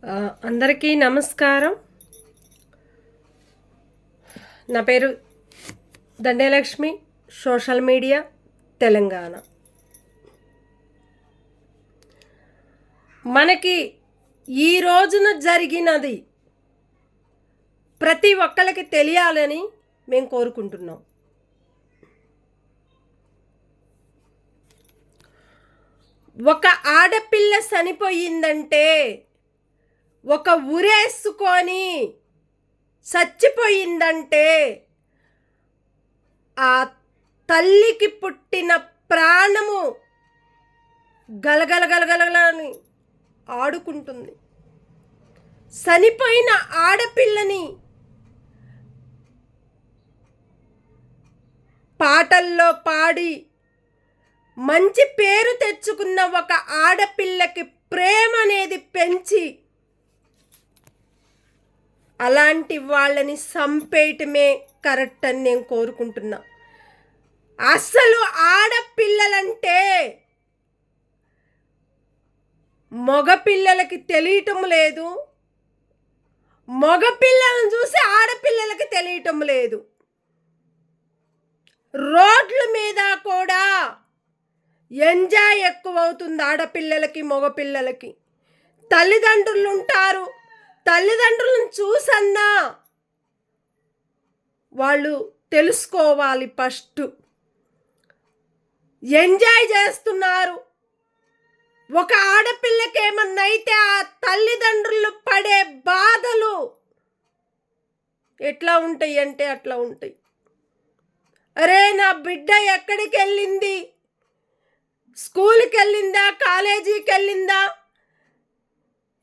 అందరికీ నమస్కారం. నా పేరు దండేలక్ష్మి, సోషల్ మీడియా తెలంగాణ. మనకి ఈ రోజున జరిగినది ప్రతి ఒక్కరికి తెలియాలని మేము కోరుకుంటున్నాం. ఒక ఆడపిల్ల చనిపోయిందంటే, ఒక ఉరేసుకొని చచ్చిపోయిందంటే, ఆ తల్లికి పుట్టిన ప్రాణము గలగలగలగలని ఆడుకుంటుంది. చనిపోయిన ఆడపిల్లని పాటల్లో పాడి మంచి పేరు తెచ్చుకున్న ఒక ఆడపిల్లకి ప్రేమ అనేది పెంచి అలాంటి వాళ్ళని చంపేయటమే కరెక్ట్ అని నేను కోరుకుంటున్నా. అసలు ఆడపిల్లలంటే మగపిల్లలకి తెలియటం లేదు, మగపిల్లలను చూసి ఆడపిల్లలకి తెలియటం లేదు. రోడ్ల మీద కూడా ఎంజాయ్ ఎక్కువ అవుతుంది ఆడపిల్లలకి మగపిల్లలకి. తల్లిదండ్రులు ఉంటారు, తల్లిదండ్రులను చూసన్నా వాళ్ళు తెలుసుకోవాలి. ఫస్ట్ ఎంజాయ్ చేస్తున్నారు. ఒక ఆడపిల్లకి ఏమన్నా అయితే ఆ తల్లిదండ్రులు పడే బాధలు ఎట్లా ఉంటాయి అంటే అట్లా ఉంటాయి. అరే నా బిడ్డ ఎక్కడికి వెళ్ళింది, స్కూల్కి వెళ్ళిందా, కాలేజీకి వెళ్ళిందా,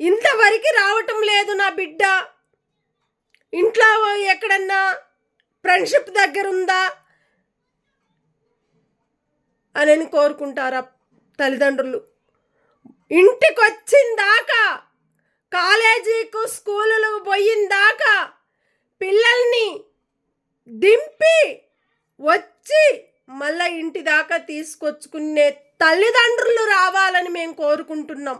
ఇంతవరకు రావటం లేదు నా బిడ్డ, ఇంట్లో ఎక్కడన్నా ఫ్రెండ్షిప్ దగ్గర ఉందా అని కోరుకుంటారా తల్లిదండ్రులు. ఇంటికి వచ్చిందాకా, కాలేజీకు స్కూలులకు పోయిందాకా పిల్లల్ని దింపి వచ్చి మళ్ళీ ఇంటి దాకా తీసుకొచ్చుకునే తల్లిదండ్రులు రావాలని మేము కోరుకుంటున్నాం.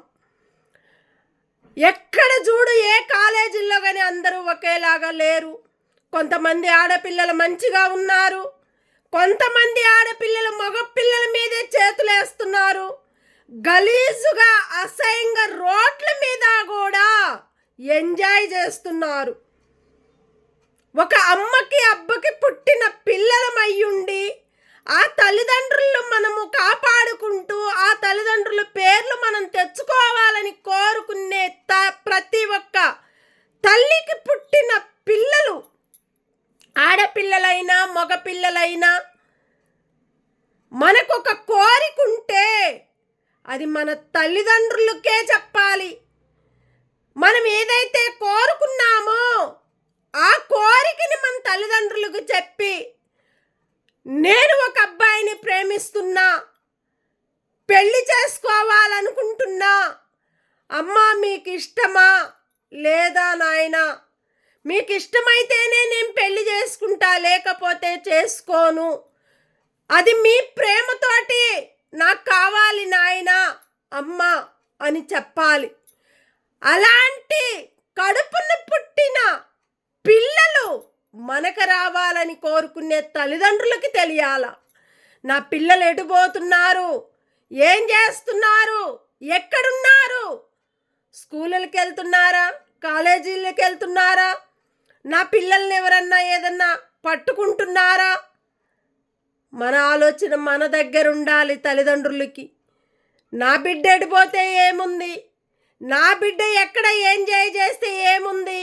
ఎక్కడ చూడు ఏ కాలేజీల్లో కానీ అందరూ ఒకేలాగా లేరు. కొంతమంది ఆడపిల్లలు మంచిగా ఉన్నారు, కొంతమంది ఆడపిల్లలు మగపిల్లల మీదే చేతులు వేస్తున్నారు. గలీజుగా అసహ్యంగా రోడ్ల మీద కూడా ఎంజాయ్ చేస్తున్నారు. ఒక అమ్మకి అబ్బకి పుట్టిన పిల్లలమయ్యుండి ఆ తల్లిదండ్రులు మనము కాపాడుకుంటూ ఆ తల్లిదండ్రుల పేర్లు మనం తెచ్చుకోవాలని కోరుకునే ప్రతి ఒక్క తల్లికి పుట్టిన పిల్లలు, ఆడపిల్లలైనా మగపిల్లలైనా, మనకొక కోరిక ఉంటే అది మన తల్లిదండ్రులకే చెప్పాలి. మనం ఏదైతే కోరుకున్నామో ఆ కోరికని మన తల్లిదండ్రులకు చెప్పి, నేను ఒక అబ్బాయిని ప్రేమిస్తున్నా, పెళ్లి చేసుకోవాలనుకుంటున్నా, అమ్మా మీకు ఇష్టమా లేదా నాయనా, మీకు ఇష్టమైతేనే నేను పెళ్లి చేసుకుంటా, లేకపోతే చేసుకోను, అది మీ ప్రేమతోటి నాకు కావాలి నాయనా అమ్మా అని చెప్పాలి. అలాంటి కడుపున పుట్టిన పిల్లలు మనకు రావాలని కోరుకునే తల్లిదండ్రులకి తెలియాల. నా పిల్లలు ఎటుపోతున్నారు, ఏం చేస్తున్నారు, ఎక్కడున్నారు, స్కూళ్ళకి వెళ్తున్నారా, కాలేజీలకు వెళ్తున్నారా, నా పిల్లల్ని ఎవరన్నా ఏదన్నా పట్టుకుంటున్నారా, మన ఆలోచన మన దగ్గర ఉండాలి తల్లిదండ్రులకి. నా బిడ్డ ఎడిపోతే ఏముంది, నా బిడ్డ ఎక్కడ ఎంజాయ్ చేస్తే ఏముంది,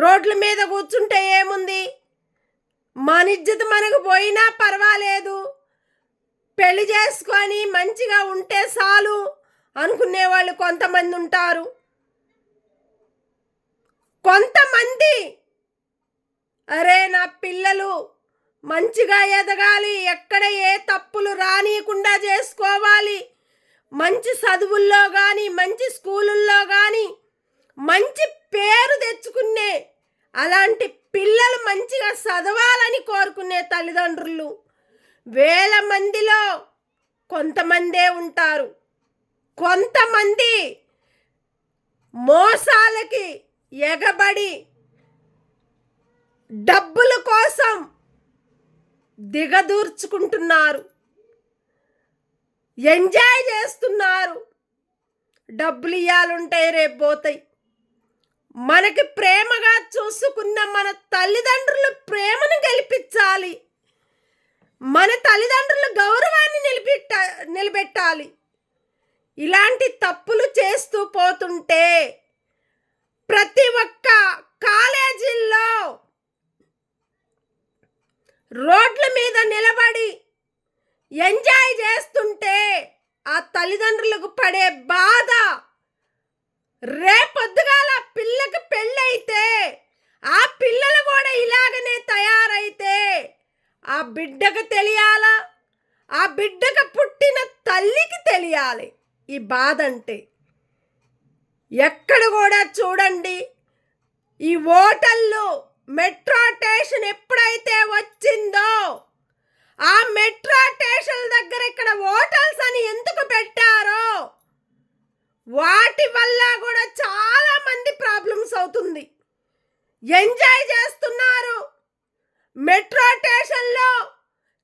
రోడ్ల మీద కూర్చుంటే ఏముంది, మన ఇజ్జత్ మనకు పోయినా పర్వాలేదు, పెళ్లి చేసుకొని మంచిగా ఉంటే చాలు అనుకునే వాళ్ళు కొంతమంది ఉంటారు. కొంతమంది అరే నా పిల్లలు మంచిగా ఎదగాలి, ఎక్కడ ఏ తప్పులు రానియకుండా చేసుకోవాలి, మంచి చదువుల్లో కానీ మంచి స్కూళ్ళల్లో కానీ మంచి పేరు తెచ్చుకునే అలాంటి పిల్లలు మంచిగా చదవాలని కోరుకునే తల్లిదండ్రులు వేల మందిలో కొంతమందే ఉంటారు. కొంతమంది మోసాలకి ఎగబడి డబ్బుల కోసం దిగదూర్చుకుంటున్నారు, ఎంజాయ్ చేస్తున్నారు. డబ్బులు ఇయ్యాలుంటాయి, రేపు పోతాయి. మనకి ప్రేమగా చూసుకున్న మన తల్లిదండ్రుల ప్రేమను గెలిపించాలి, మన తల్లిదండ్రుల గౌరవాన్ని నిలబెట్టాలి. ఇలాంటి తప్పులు చేస్తూ పోతుంటే ప్రతి ఒక్క కాలేజీల్లో రోడ్ల మీద నిలబడి ఎంజాయ్ చేస్తుంటే ఆ తల్లిదండ్రులకు పడే బాధ, రేపొద్దుగాల పిల్లకి పెళ్ళైతే ఆ పిల్లలు కూడా ఇలాగనే తయారైతే ఆ బిడ్డకు తెలియాలా, ఆ బిడ్డకు పుట్టిన తల్లికి తెలియాలి ఈ బాధ అంటే. ఎక్కడ కూడా చూడండి, ఈ హోటళ్ళు మెట్రో స్టేషన్ ఎప్పుడైతే వచ్చిందో ఆ మెట్రో స్టేషన్ దగ్గర ఇక్కడ హోటల్స్ అని ఎందుకు పెట్టారో వాటి వల్ల కూడా చాలా మంది ప్రాబ్లమ్స్ అవుతుంది. ఎంజాయ్ చేస్తున్నారు, మెట్రో స్టేషన్లో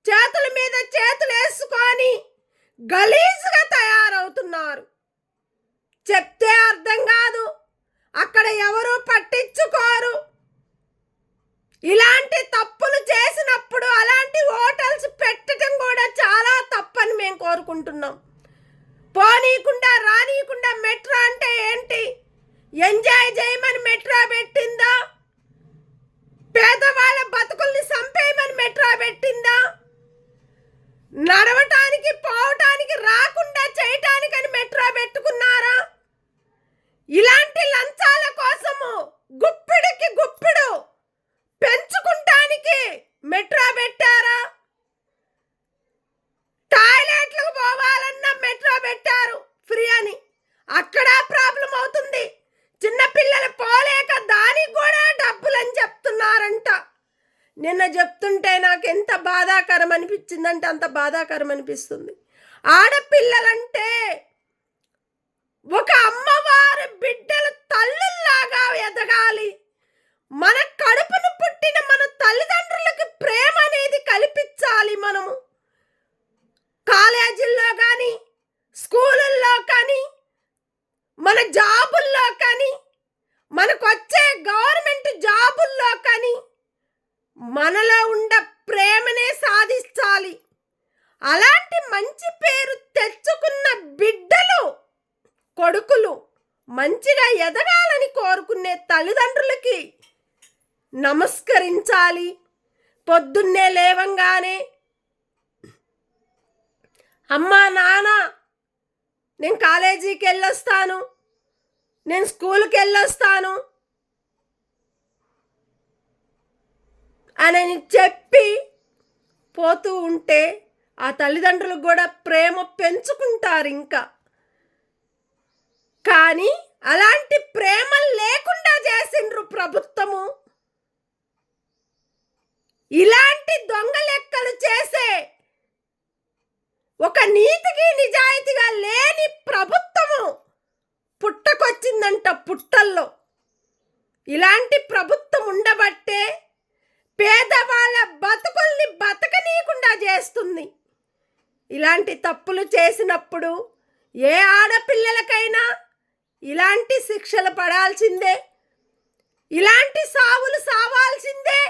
చేతుల మీద చేతులు వేసుకొని గలీజ్గా తయారవుతున్నారు. చెప్తే అర్థం కాదు, అక్కడ ఎవరు పట్టించుకోరు. ఇలాంటి తప్పులు చేసినప్పుడు అలాంటి హోటల్స్ పెట్టడం కూడా చాలా తప్పని మేము కోరుకుంటున్నాం. పోనీయకుండా రానీయకుండా మెట్రో అంటే ఏంటి? ఎంజాయ్ చేయమని మెట్రో పెట్టిందా? పేదవాళ్ళ బతుకుల్ని చంపేయమని మెట్రో పెట్టిందా? నడవటానికి పోవటానికి రాకుండా చేయటానికని మెట్రో పెట్టుకున్నారా? ఇలాంటి లంచాల కోసము గుప్పిడికి గుప్పిడు పెంచుకుంటానికి మెట్రో పెట్టారా? టాయిలెట్లకు పోవాలన్నా మెట్రో పెట్టారు ఫ్రీ అని, అక్కడ ప్రాబ్లం అవుతుంది. చిన్నపిల్లలు పోలేక దానికి కూడా డబ్బులు అని చెప్తున్నారంట. నిన్న చెప్తుంటే నాకు ఎంత బాధాకరం అనిపించిందంటే అంత బాధాకరం అనిపిస్తుంది. ఆడపిల్లలంటే ఒక అమ్మవారి బిడ్డలు తల్లుల్లాగా ఎదగాలి. మన కడుపును పుట్టిన మన తల్లిదండ్రులకి ప్రేమ అనేది కల్పించాలి. మనము కాలేజీల్లో కానీ, స్కూళ్ళల్లో కానీ, మన జాబుల్లో కానీ, మనకు వచ్చే గవర్నమెంట్ జాబుల్లో కానీ మనలో ఉండ ప్రేమనే సాధించాలి. అలాంటి మంచి పేరు తెచ్చుకున్న బిడ్డలు, కొడుకులు మంచిగా ఎదగాలని కోరుకునే తల్లిదండ్రులకి నమస్కరించాలి. పొద్దున్నే లేవంగానే అమ్మా నాన్న నేను కాలేజీకి వెళ్ళొస్తాను, నేను స్కూల్కి వెళ్ళొస్తాను అని చెప్పి పోతూ ఉంటే ఆ తల్లిదండ్రులకు కూడా ప్రేమ పెంచుకుంటారు ఇంకా. కానీ అలాంటి ప్రేమ లేకుండా చేసిండ్రు ప్రభుత్వము. ఇలాంటి దొంగ లెక్కలు చేసే ఒక నీతికి నిజాయితీగా లేని ప్రభుత్వము పుట్టకొచ్చిందంట పుట్టల్లో. ఇలాంటి ప్రభుత్వం ఉండబట్టే పేదవాళ్ళ బతుకుల్ని బతకనీయకుండా చేస్తుంది. ఇలాంటి తప్పులు చేసినప్పుడు ఏ ఆడపిల్లలకైనా ఇలాంటి శిక్షలు పడాల్సిందే, ఇలాంటి సావులు సావాల్సిందే.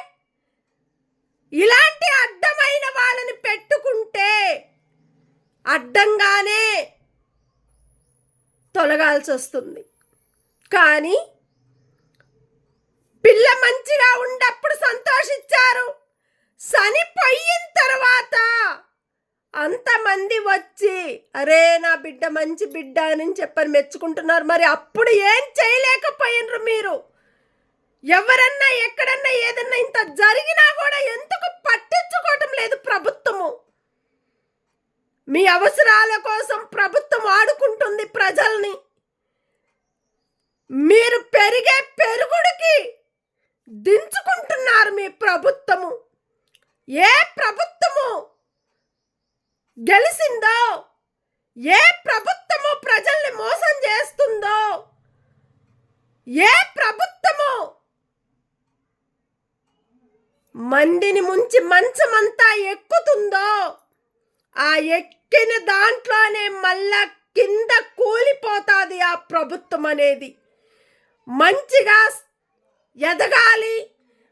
ఇలాంటి అడ్డమైన వాళ్ళని పెట్టుకుంటే అడ్డంగానే తొలగాల్సి వస్తుంది. కానీ పిల్ల మంచిగా ఉన్నప్పుడు సంతోషించారు, చనిపోయిన తర్వాత అంతమంది వచ్చి అరే నా బిడ్డ మంచి బిడ్డ అని చెప్పని మెచ్చుకుంటున్నారు. మరి అప్పుడు ఏం చేయలేకపోయినరు మీరు? ఎవరన్నా ఎక్కడన్నా ఏదన్నా ఇంత జరిగినా కూడా ఎందుకు పట్టించుకోవటం లేదు ప్రభుత్వము? మీ అవసరాల కోసం ప్రభుత్వం ఆడుకుంటుంది ప్రజల్ని. మీరు పెరిగే పెరుగుడికి దించుకుంటున్నారు మీ ప్రభుత్వము. ఏ ప్రభుత్వము గెలిచిందో, ఏ ప్రభుత్వము ప్రజల్ని మోసం చేస్తుందో ఏ ప్రభుత్వము మందిని ముంచి మంచమంతా ఎక్కుతుందో ఆ ఎక్కిన దాంట్లోనే మళ్ళా కింద కూలిపోతుంది ఆ ప్రభుత్వం అనేది. మంచిగా ఎదగాలి,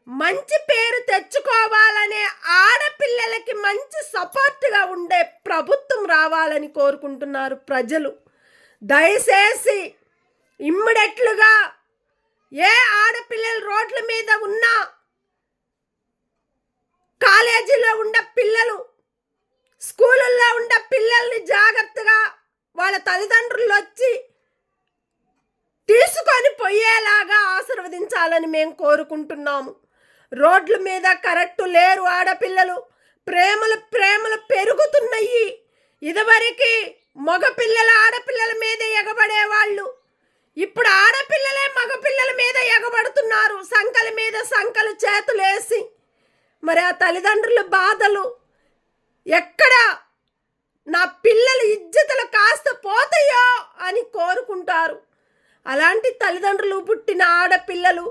మంచి పేరు తెచ్చుకోవాలనే ఆడపిల్లలకి మంచి సపోర్ట్గా ఉండే ప్రభుత్వం రావాలని కోరుకుంటున్నారు ప్రజలు. దయచేసి ఇమ్మీడియట్లుగా ఏ ఆడపిల్లలు రోడ్ల మీద ఉన్నా, కాలేజీలో ఉండే పిల్లలు, స్కూళ్ళల్లో ఉండే పిల్లల్ని జాగ్రత్తగా వాళ్ళ తల్లిదండ్రులు వచ్చి తీసుకొని పోయేలాగా ఆశీర్వదించాలని మేము కోరుకుంటున్నాము. రోడ్ల మీద కరెక్టు లేరు ఆడపిల్లలు. ప్రేమలు పెరుగుతున్నాయి. ఇదివరకు మగపిల్లల ఆడపిల్లల మీద ఎగబడేవాళ్ళు, ఇప్పుడు ఆడపిల్లలే మగపిల్లల మీద ఎగబడుతున్నారు, సంకల మీద సంకలు చేతులేసి. మరి ఆ తల్లిదండ్రుల బాధలు ఎక్కడ నా పిల్లల ఇజ్జతులు కాస్త పోతాయో అని కోరుకుంటారు. అలాంటి తల్లిదండ్రులు పుట్టిన ఆడపిల్లలు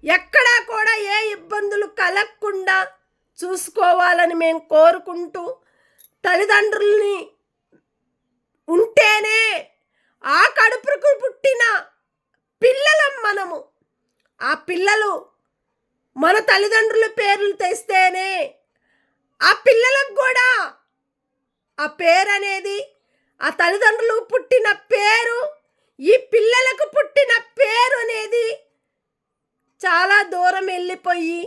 ఎక్కడా కూడా ఏ ఇబ్బందులు కలగకుండా చూసుకోవాలని మేము కోరుకుంటూ, తల్లిదండ్రుల్ని ఉంటేనే ఆ కడుపుకు పుట్టిన పిల్లలం మనము. ఆ పిల్లలు మన తల్లిదండ్రుల పేర్లు తెస్తేనే ఆ పిల్లలకు కూడా ఆ పేరు అనేది, ఆ తల్లిదండ్రులు పుట్టిన పేరు ఈ పిల్లలకు పుట్టిన పేరు అనేది చాలా దూరం వెళ్ళిపోయి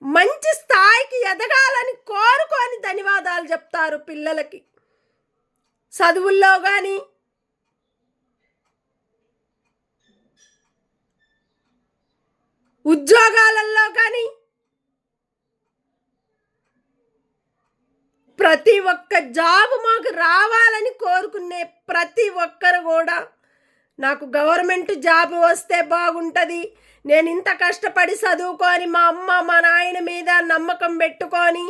మంచి స్థాయికి ఎదగాలని కోరుకొని ధన్యవాదాలు చెప్తారు పిల్లలకి. చదువుల్లో కానీ, ఉద్యోగాలలో కానీ ప్రతి ఒక్క జాబ్ మాకు రావాలని కోరుకునే ప్రతి ఒక్కరు కూడా నాకు గవర్నమెంట్ జాబ్ వస్తే బాగుంటుంది, నేను ఇంత కష్టపడి చదువుకొని మా అమ్మ మా నాయన మీద నమ్మకం పెట్టుకొని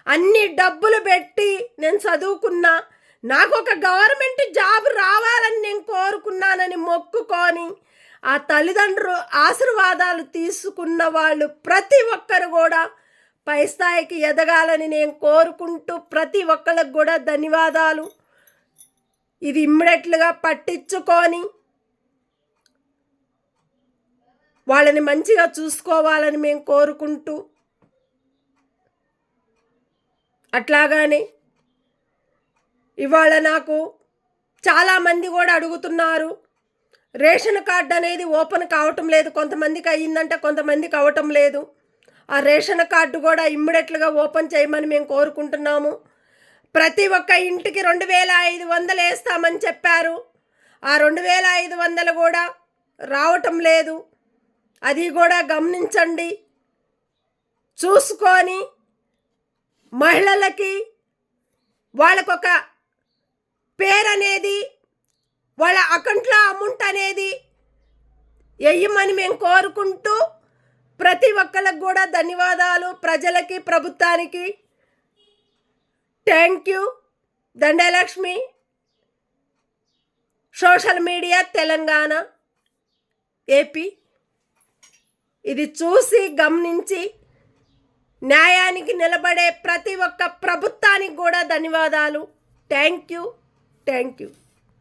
అన్ని డబ్బులు పెట్టి నేను చదువుకున్నా, నాకు ఒక గవర్నమెంట్ జాబ్ రావాలని నేను కోరుకున్నానని మొక్కుకొని ఆ తల్లిదండ్రులు ఆశీర్వాదాలు తీసుకున్న వాళ్ళు ప్రతి ఒక్కరు కూడా పై స్థాయికి ఎదగాలని నేను కోరుకుంటూ ప్రతి ఒక్కరికి కూడా ధన్యవాదాలు. ఇది ఇమ్మీడియట్లుగా పట్టించుకొని వాళ్ళని మంచిగా చూసుకోవాలని మేము కోరుకుంటూ, అట్లాగానే ఇవాళ నాకు చాలామంది కూడా అడుగుతున్నారు, రేషన్ కార్డు అనేది ఓపెన్ కావటం లేదు, కొంతమందికి అయ్యిందంటే కొంతమందికి అవ్వటం లేదు. ఆ రేషన్ కార్డు కూడా ఇమ్మీడియట్లుగా ఓపెన్ చేయమని మేము కోరుకుంటున్నాము. ప్రతి ఒక్క ఇంటికి 2500 వేస్తామని చెప్పారు. ఆ 2500 కూడా రావటం లేదు. అది కూడా గమనించండి, చూసుకొని మహిళలకి వాళ్ళకొక పేరు అనేది, వాళ్ళ అకౌంట్లో అమౌంట్ అనేది వేయమని మేము కోరుకుంటూ ప్రతి ఒక్కరికి కూడా ధన్యవాదాలు. ప్రజలకి, ప్రభుత్వానికి thank you. Dandalakshmi, social media, Telangana, AP. ఇది చూసి గమనించి న్యాయానికి నిలబడే ప్రతి ఒక్క ప్రభుత్వానికి కూడా ధన్యవాదాలు. Thank you.